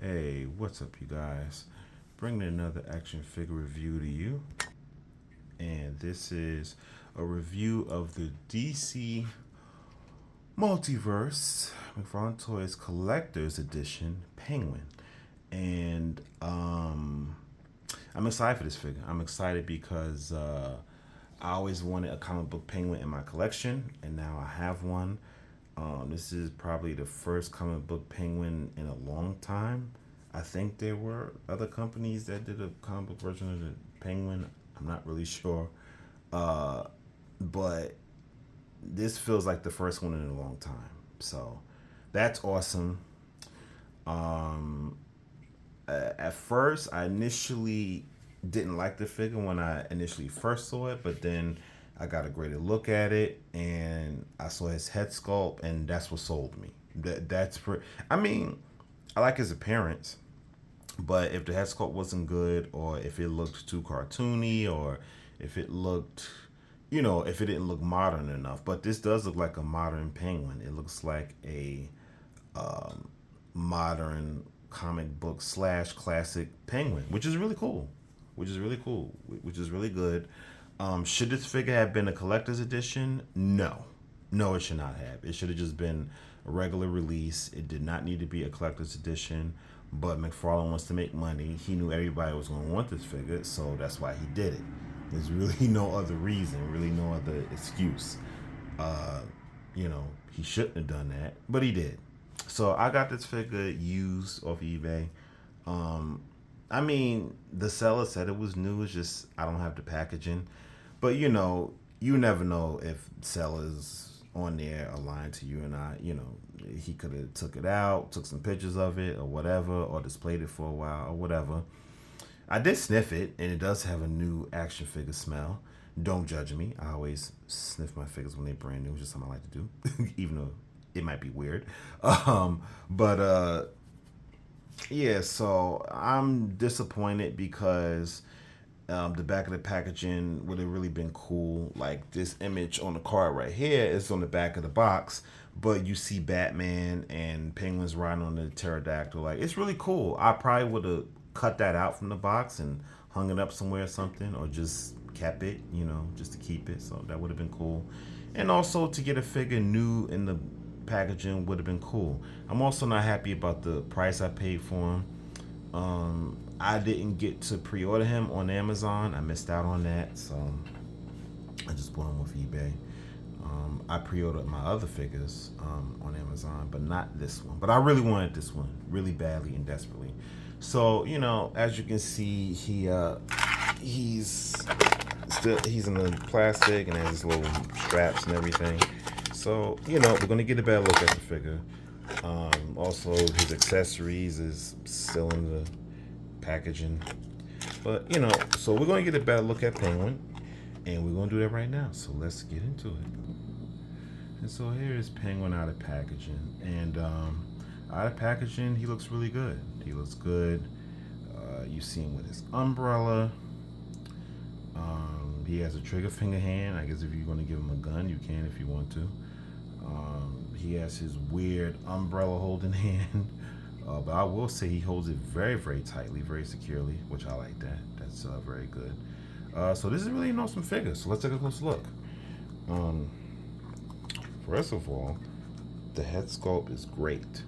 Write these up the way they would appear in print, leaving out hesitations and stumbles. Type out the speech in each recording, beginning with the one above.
Hey, what's up, you guys? Bringing another action figure review to you. And this is a review of the DC Multiverse McFarlane Toys Collector's Edition Penguin. And I'm excited for this figure. I'm excited because I always wanted a comic book penguin in my collection, and now I have one. This is probably the first comic book penguin in a long time. I think there were other companies that did a comic book version of the penguin. I'm not really sure. Uh, but this feels like the first one in a long time. So that's awesome. Um, at first, I initially didn't like the figure when I initially first saw it, but then I got a greater look at it and I saw his head sculpt, and that's what sold me. That's for. I mean, I like his appearance, but if the head sculpt wasn't good, or if it looked too cartoony, or if it looked, if it didn't look modern enough. But this does look like a modern penguin. It looks like a modern comic book slash classic penguin, which is really cool. Which is really cool. Which is really good. Should this figure have been a collector's edition? No. No, it should not have. It should have just been a regular release. It did not need to be a collector's edition. But McFarlane wants to make money. He knew everybody was going to want this figure, so that's why he did it. There's really no other reason, really no other excuse. Uh, he shouldn't have done that, but he did. So I got this figure used off eBay. Um, I mean, the seller said it was new. It's just I don't have the packaging, but you never know if sellers on there are lying to you or not. He could have took it out, took some pictures of it or whatever, or displayed it for a while or whatever. I did sniff it, and it does have a new action figure smell. Don't judge me. I always sniff my figures when they're brand new. It's just something I like to do, even though it might be weird. But yeah, so I'm disappointed because the back of the packaging would have really been cool. Like this image on the card right here is on the back of the box, but you see Batman and penguins riding on the pterodactyl. Like it's really cool. I probably would have cut that out from the box and hung it up somewhere or something, or just kept it, just to keep it. So that would have been cool. And also to get a figure new in the packaging would have been cool. I'm also not happy about the price I paid for him. I didn't get to pre-order him on Amazon. I missed out on that, so I just bought him with eBay. I pre-ordered my other figures on Amazon, but not this one. But I really wanted this one really badly and desperately. So as you can see, he's in the plastic and has his little straps and everything. So we're gonna get a better look at the figure. Also, his accessories is still in the packaging, but so we're gonna get a better look at Penguin, and we're gonna do that right now. So let's get into it. And so here is Penguin out of packaging, and out of packaging, he looks really good. He looks good. You see him with his umbrella. He has a trigger finger hand. I guess if you're going to give him a gun, you can if you want to. He has his weird umbrella holding hand. But I will say he holds it very, very tightly, very securely, which I like that. That's very good. So this is really an awesome figure. So let's take a closer look. Um, First of all, the head sculpt is great.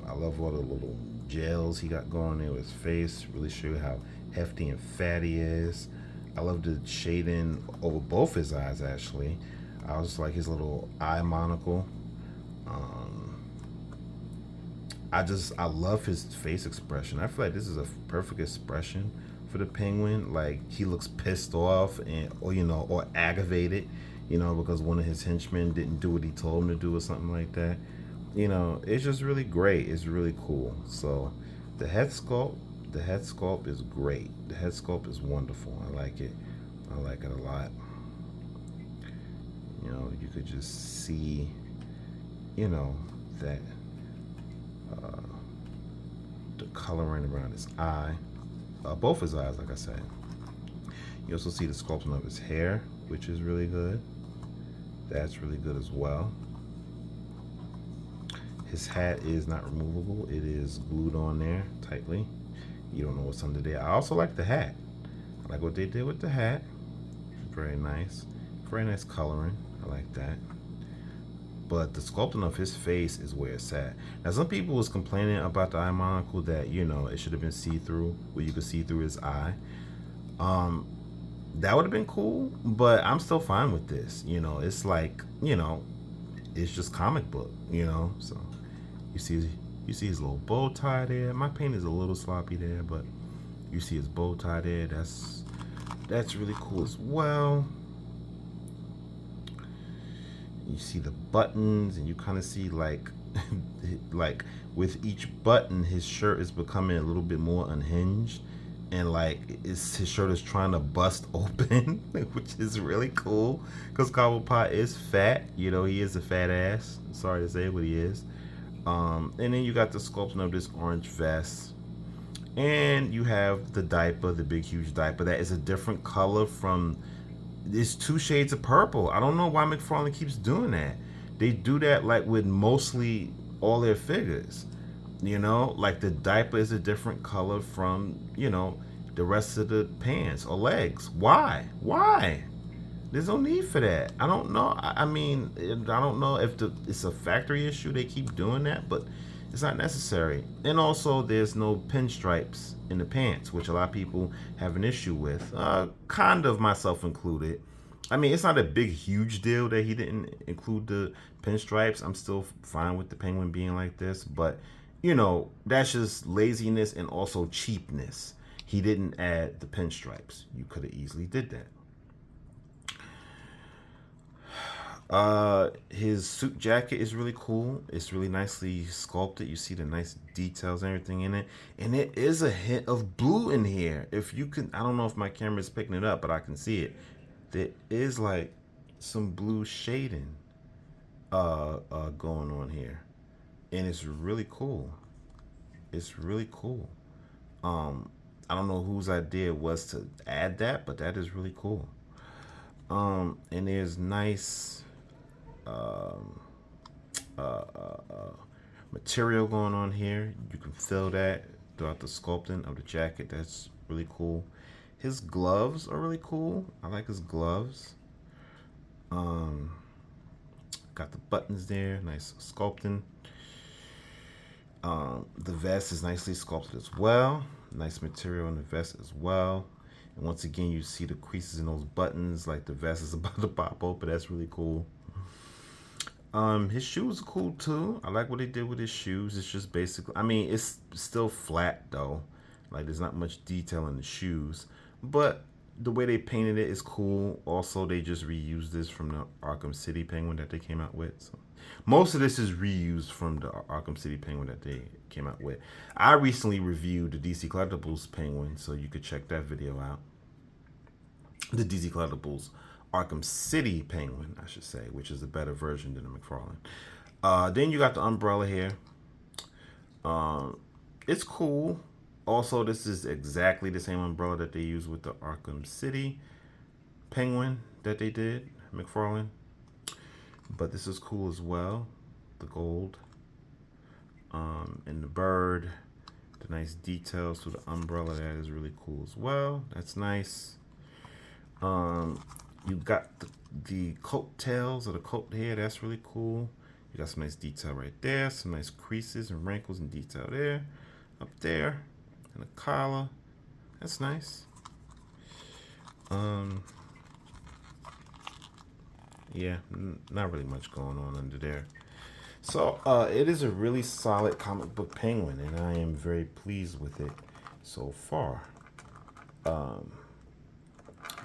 I love all the little gels he got going there with his face. Really show you how hefty and fat he is. I love the shading over both his eyes, actually. I was like his little eye monocle. Um, I love his face expression. I feel like this is a perfect expression for the penguin. Like he looks pissed off or aggravated, because one of his henchmen didn't do what he told him to do or something like that. It's just really great. It's really cool. So the head sculpt, the head sculpt is great. The head sculpt is wonderful. I like it. I like it a lot. You could just see, that uh, the coloring around his eye, both his eyes, like I said. You also see the sculpting of his hair, which is really good. That's really good as well. His hat is not removable. It is glued on there tightly. You don't know what's under there. I also like the hat. I like what they did with the hat. Very nice. Very nice coloring. I like that. But the sculpting of his face is where it's at. Now, some people was complaining about the eye monocle that, you know, it should have been see-through, where you could see through his eye. That would have been cool, but I'm still fine with this. You know, it's like, you know, it's just comic book, you know. So you see his little bow tie there. My paint is a little sloppy there, but you see his bow tie there. That's really cool as well. You see the buttons, and you kind of see like like with each button his shirt is becoming a little bit more unhinged, and like his shirt is trying to bust open, which is really cool because Cobblepot is fat. You know, he is a fat ass. Sorry to say, but he is. And then you got the sculpting of this orange vest, and you have the diaper, the big huge diaper that is a different color from. It's 2 shades of purple. I don't know why McFarlane keeps doing that. They do that like with mostly all their figures. You know, like the diaper is a different color from, you know, the rest of the pants or legs. Why? Why? There's no need for that. I don't know. I mean, I don't know if it's a factory issue. They keep doing that, but it's not necessary. And also, there's no pinstripes in the pants, which a lot of people have an issue with. Kind of myself included. I mean, it's not a big, huge deal that he didn't include the pinstripes. I'm still fine with the penguin being like this, but you know, that's just laziness and also cheapness. He didn't add the pinstripes. You could have easily did that. His suit jacket is really cool. It's really nicely sculpted. You see the nice details and everything in it. And it is a hint of blue in here. If you can, I don't know if my camera is picking it up, but I can see it. There is like some blue shading going on here. And it's really cool. It's really cool. I don't know whose idea it was to add that, but that is really cool. And there's nice material going on here. You can feel that throughout the sculpting of the jacket. That's really cool. His gloves are really cool. I like his gloves. Got the buttons there, nice sculpting. The vest is nicely sculpted as well. Nice material in the vest as well. And once again, you see the creases in those buttons, like the vest is about to pop open. That's really cool. His shoes are cool too. I like what they did with his shoes. It's just basically, I mean, it's still flat though. Like there's not much detail in the shoes, but the way they painted it is cool. Also, they just reused this from the Arkham City Penguin that they came out with. So most of this is reused from the Arkham City Penguin that they came out with. I recently reviewed the DC Collectibles Penguin, so you could check that video out. The DC Collectibles Arkham City Penguin, I should say, which is a better version than the McFarlane. Then you got the umbrella here. It's cool. Also, this is exactly the same umbrella that they used with the Arkham City Penguin that they did, McFarlane. But this is cool as well. The gold and the bird. The nice details to the umbrella, that is really cool as well. That's nice. You got the coat tails or the coat hair. That's really cool. You got some nice detail right there. Some nice creases and wrinkles and detail there. Up there. And the collar. That's nice. Yeah, not really much going on under there. So it is a really solid comic book penguin, and I am very pleased with it so far.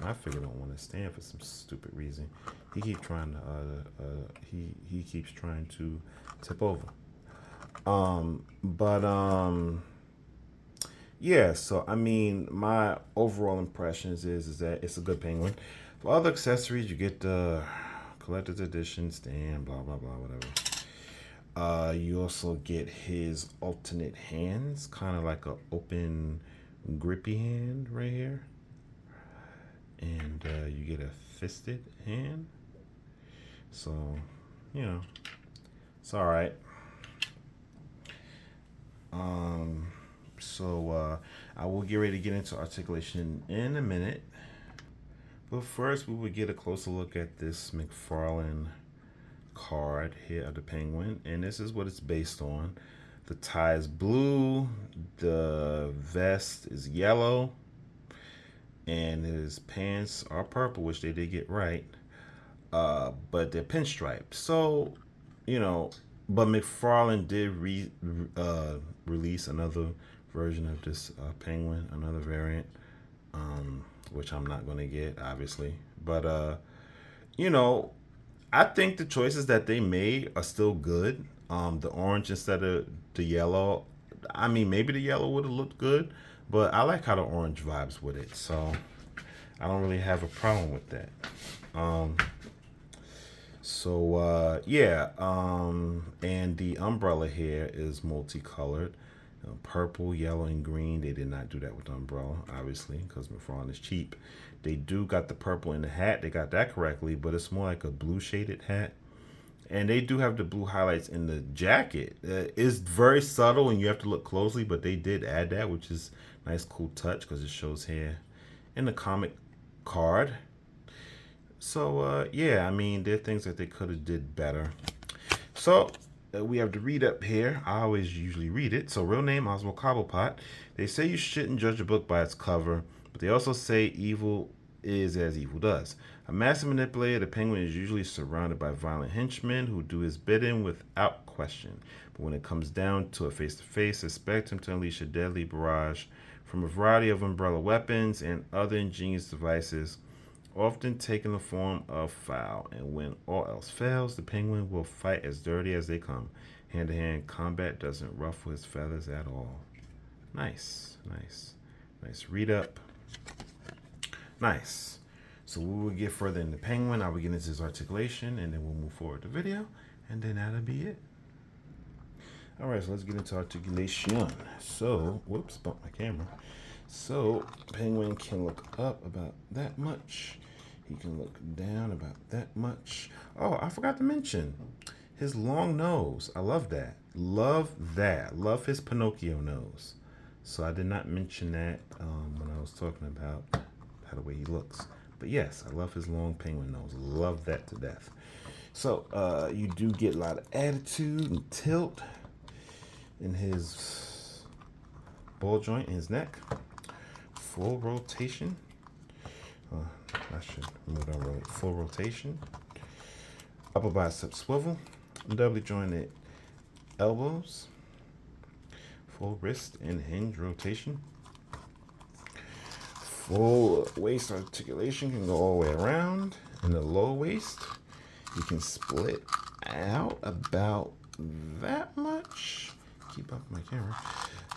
My figure don't want to stand for some stupid reason. He keeps trying to he keeps trying to tip over. Yeah, so I mean, my overall impressions is that it's a good penguin. For other accessories, you get the collector's edition stand, blah blah blah, whatever. You also get his alternate hands, kind of like a open grippy hand right here. And you get a fisted hand. So, you know, it's all right. So I will get ready to get into articulation in a minute. But first, we will get a closer look at this McFarlane card here of the penguin. And this is what it's based on. The tie is blue, the vest is yellow, and his pants are purple, which they did get right. But they're pinstriped. So, you know, but McFarlane did release another version of this penguin, another variant, which I'm not going to get, obviously. But, you know, I think the choices that they made are still good. The orange instead of the yellow. I mean, maybe the yellow would have looked good, but I like how the orange vibes with it. So I don't really have a problem with that. Um, and the umbrella here is multicolored. Purple, yellow, and green. They did not do that with the umbrella, obviously, because McFarlane is cheap. They do got the purple in the hat. They got that correctly, but it's more like a blue shaded hat. And they do have the blue highlights in the jacket. It's very subtle, and you have to look closely, but they did add that, which is a nice, cool touch because it shows here in the comic card. So yeah, I mean, there are things that they could have did better. So we have the read up here. I always usually read it. So real name Oswald Cobblepot. They say you shouldn't judge a book by its cover, but they also say evil is as evil does. A master manipulator, the penguin is usually surrounded by violent henchmen who do his bidding without question. But when it comes down to a face-to-face, expect him to unleash a deadly barrage from a variety of umbrella weapons and other ingenious devices, often taking the form of foul. And when all else fails, the penguin will fight as dirty as they come. Hand-to-hand combat doesn't ruffle his feathers at all. Nice, nice, nice read up. Nice. So we will get further in the penguin. I will get into his articulation, and then we'll move forward to video, and then that'll be it. All right, so let's get into articulation. So, whoops, bumped my camera. So, penguin can look up about that much. He can look down about that much. Oh, I forgot to mention his long nose. I love that. Love that. Love his Pinocchio nose. So I did not mention that when I was talking about how the way he looks. But yes, I love his long penguin nose. Love that to death. So you do get a lot of attitude and tilt in his ball joint in his neck. Full rotation. I should move on really. Full rotation. Upper bicep swivel. Doubly jointed elbows. Full wrist and hinge rotation. Full waist articulation can go all the way around. In the low waist, you can split out about that much. Keep up my camera.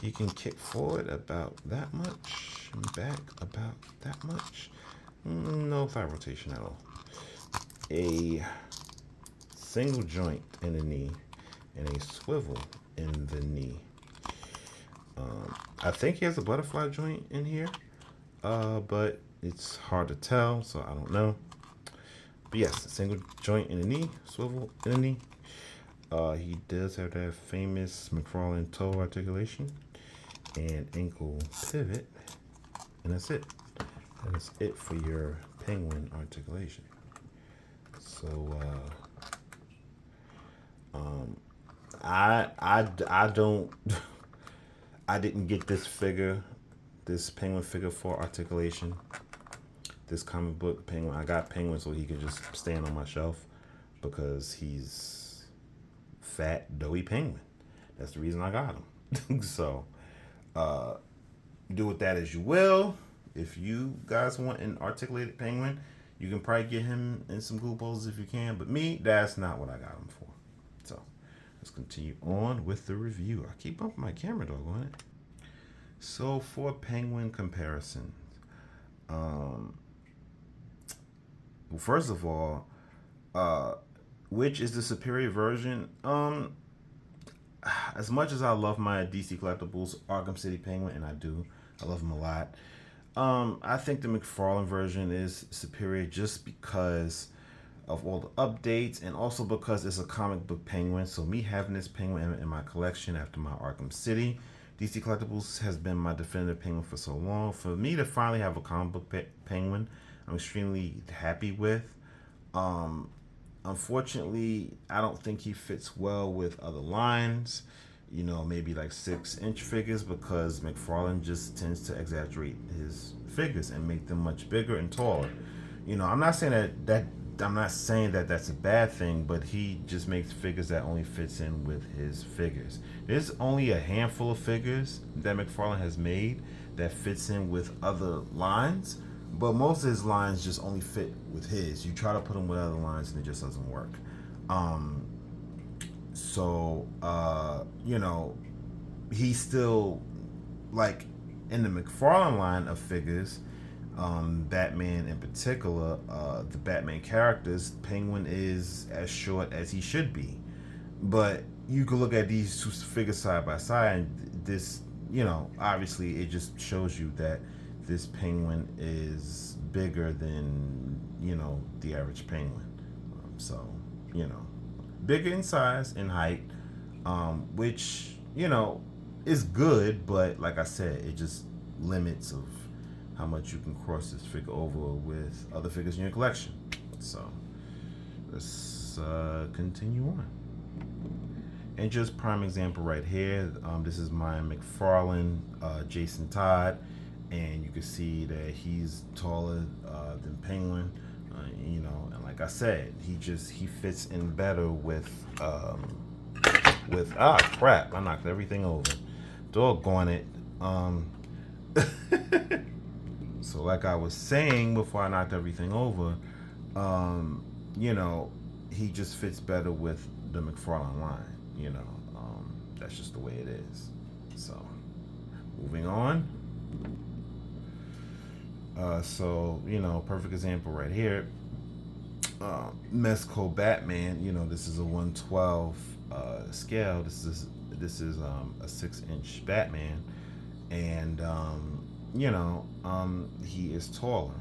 You can kick forward about that much and back about that much. No thigh rotation at all. A single joint in the knee and a swivel in the knee. I think he has a butterfly joint in here, but it's hard to tell, so I don't know. But yes, a single joint in the knee, swivel in the knee. He does have that famous McFarlane toe articulation and ankle pivot, and that's it. That is it for your penguin articulation. So I don't I didn't get this figure, this penguin figure for articulation. This comic book penguin, I got penguin so he could just stand on my shelf because he's fat, doughy penguin. That's the reason I got him. So do with that as you will. If you guys want an articulated penguin, you can probably get him in some glue poses if you can. But me, that's not what I got him for. So let's continue on with the review. I keep bumping my camera, doggone it. So for penguin comparison, well, first of all, which is the superior version? As much as I love my DC collectibles, Arkham City Penguin, and I love them a lot. I think the McFarlane version is superior just because of all the updates, and also because it's a comic book penguin. So me having this penguin in my collection after my Arkham City DC Collectibles has been my definitive penguin for so long. For me to finally have a comic book penguin, I'm extremely happy with. Um, Unfortunately, I don't think he fits well with other lines. You know, maybe like 6-inch figures, because McFarlane just tends to exaggerate his figures and make them much bigger and taller. You know, I'm not saying that that's a bad thing, but he just makes figures that only fits in with his figures. There's only a handful of figures that McFarlane has made that fits in with other lines, but most of his lines just only fit with his. You try to put them with other lines and it just doesn't work. Um, you know, he's still like in the McFarlane line of figures, Batman in particular, the Batman characters, Penguin is as short as he should be. But you could look at these two figures side by side, and this, you know, obviously it just shows you that this Penguin is bigger than, you know, the average Penguin. So, you know, bigger in size and height, which, you know, is good, but like I said, it just limits of how much you can cross this figure over with other figures in your collection. So let's continue on. And just prime example right here. This is my McFarlane Jason Todd, and you can see that he's taller than Penguin. You know, and like I said, he fits in better with crap! I knocked everything over. Doggone it. So like I was saying before I knocked everything over, you know, he just fits better with the McFarlane line. You know, that's just the way it is. So, moving on. So, you know, perfect example right here. Mezco Batman. You know, this is a 1/12 scale. This is a 6-inch Batman, and you know, he is taller.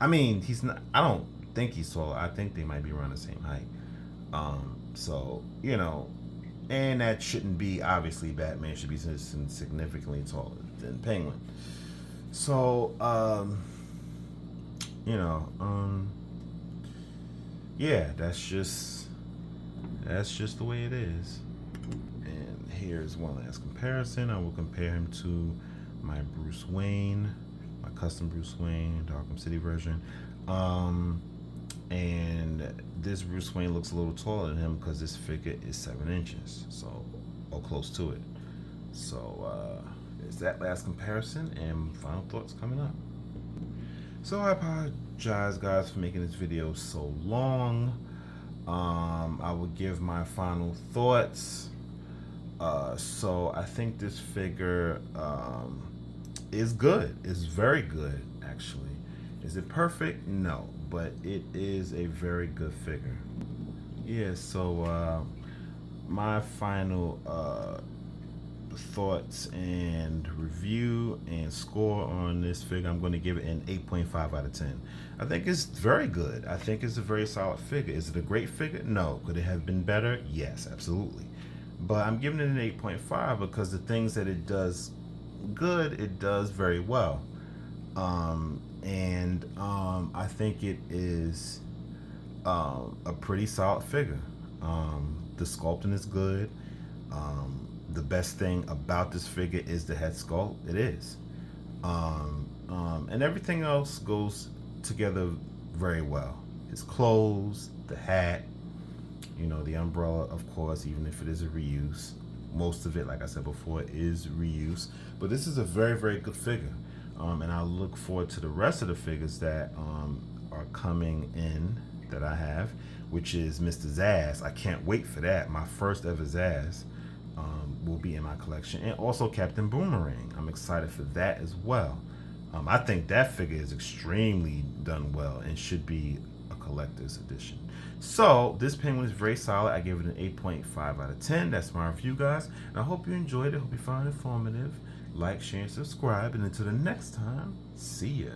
I mean, he's not. I don't think he's taller. I think they might be around the same height. So, you know, and that shouldn't be, obviously Batman should be significantly taller than Penguin. So, you know, yeah, that's just the way it is. And here's one last comparison. I will compare him to my Bruce Wayne, my custom Bruce Wayne, the Arkham City version. And this Bruce Wayne looks a little taller than him because this figure is 7 inches, so, or close to it. So there's that last comparison, and final thoughts coming up. So I apologize, guys, for making this video so long. I will give my final thoughts. So I think this figure is good. It's very good, actually. Is it perfect? No, but it is a very good figure. Yeah, so my final thoughts and review and score on this figure, I'm going to give it an 8.5 out of 10. I think it's very good. I think it's a very solid figure. Is it a great figure? No. Could it have been better? Yes, absolutely. But I'm giving it an 8.5 because the things that it does good, it does very well. I think it is a pretty solid figure. The sculpting is good. The best thing about this figure is the head sculpt. It is. And everything else goes together very well. His clothes, the hat, you know, the umbrella, of course, even if it is a reuse. Most of it, like I said before, is reuse. But this is a very, very good figure. And I look forward to the rest of the figures that are coming in that I have, which is Mr. Zsasz. I can't wait for that. My first ever Zsasz will be in my collection. And also Captain Boomerang. I'm excited for that as well. I think that figure is extremely done well and should be a collector's edition. So this penguin is very solid. I give it an 8.5 out of 10. That's my review, guys. And I hope you enjoyed it. Hope you found it informative. Like, share, and subscribe. And until the next time, see ya.